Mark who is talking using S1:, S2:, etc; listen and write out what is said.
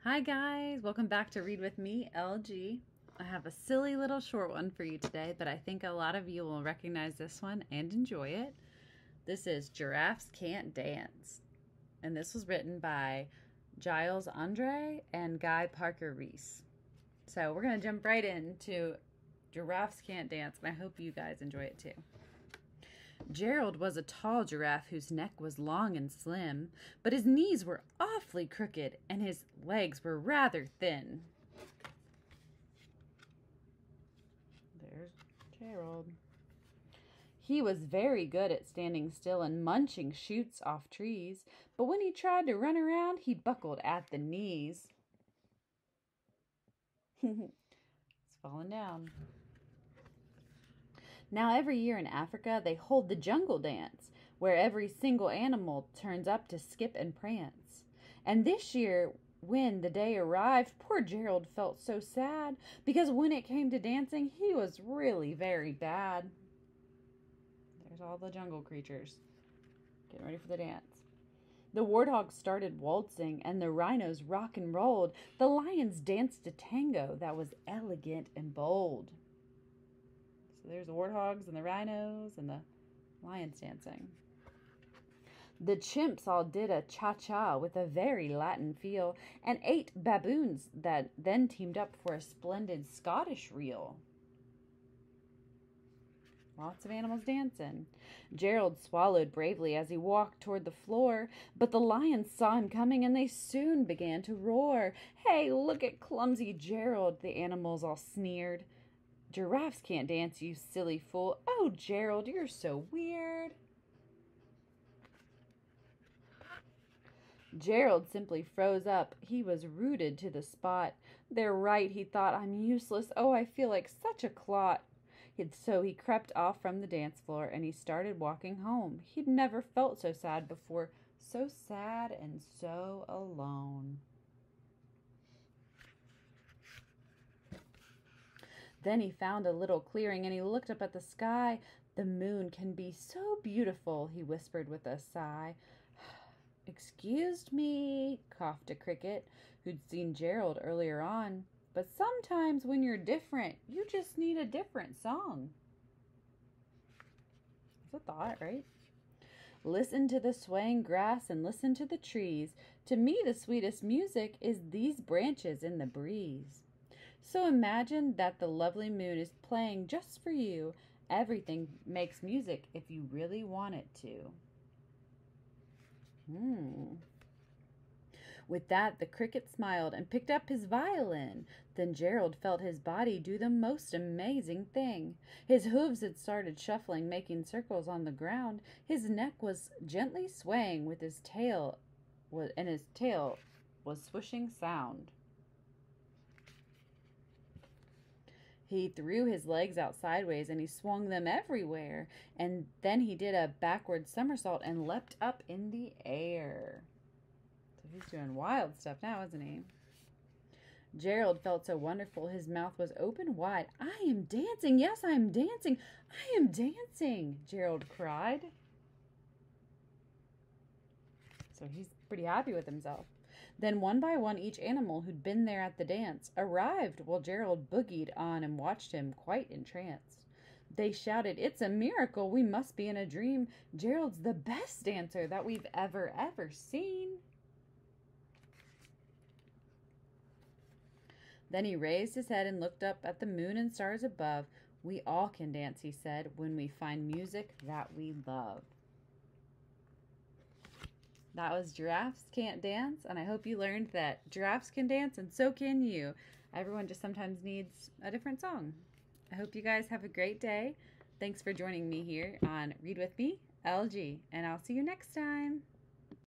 S1: Hi guys, welcome back to Read With Me, LG. I have a silly little short one for you today, but I think a lot of you will recognize this one and enjoy it. This is Giraffes Can't Dance, and this was written by Giles, Andreae, and Guy Parker-Rees. So we're going to jump right into Giraffes Can't Dance, and I hope you guys enjoy it too. Gerald was a tall giraffe whose neck was long and slim, but his knees were awfully crooked and his legs were rather thin. There's Gerald. He was very good at standing still and munching shoots off trees, but when he tried to run around, he buckled at the knees. It's falling down. Now every year in Africa they hold the jungle dance, where every single animal turns up to skip and prance. And this year, when the day arrived, poor Gerald felt so sad, because when it came to dancing, he was really very bad. There's all the jungle creatures getting ready for the dance. The warthogs started waltzing, and the rhinos rock and rolled. The lions danced a tango that was elegant and bold. So there's the warthogs and the rhinos and the lions dancing. The chimps all did a cha-cha with a very Latin feel, and 8 baboons that then teamed up for a splendid Scottish reel. Lots of animals dancing. Gerald swallowed bravely as he walked toward the floor, but the lions saw him coming and they soon began to roar. "Hey, look at clumsy Gerald," the animals all sneered. "Giraffes can't dance, you silly fool." "Oh, Gerald, you're so weird." Gerald simply froze up. He was rooted to the spot. "They're right," he thought. "I'm useless. Oh, I feel like such a clot." So he crept off from the dance floor and he started walking home. He'd never felt so sad before. So sad and so alone. Then he found a little clearing and he looked up at the sky. "The moon can be so beautiful," he whispered with a sigh. "Excuse me," coughed a cricket who'd seen Gerald earlier on, "but sometimes when you're different, you just need a different song." That's a thought, right? "Listen to the swaying grass and listen to the trees. To me the sweetest music is these branches in the breeze." So imagine that the lovely moon is playing just for you. Everything makes music if you really want it to. With that, the cricket smiled and picked up his violin. Then Gerald felt his body do the most amazing thing. His hooves had started shuffling, making circles on the ground. His neck was gently swaying with his tail, and his tail was swishing sound. He threw his legs out sideways and he swung them everywhere. And then he did a backward somersault and leapt up in the air. So he's doing wild stuff now, isn't he? Gerald felt so wonderful. His mouth was open wide. "I am dancing. Yes, I am dancing. I am dancing," Gerald cried. So he's pretty happy with himself. Then one by one each animal who'd been there at the dance arrived while Gerald boogied on and watched him quite entranced. They shouted, "It's a miracle. We must be in a dream. Gerald's the best dancer that we've ever seen." Then he raised his head and looked up at the moon and stars above. "We all can dance," he said, "when we find music that we love." That was Giraffes Can't Dance, and I hope you learned that giraffes can dance and so can you. Everyone just sometimes needs a different song. I hope you guys have a great day. Thanks for joining me here on Read With Me, LG, and I'll see you next time.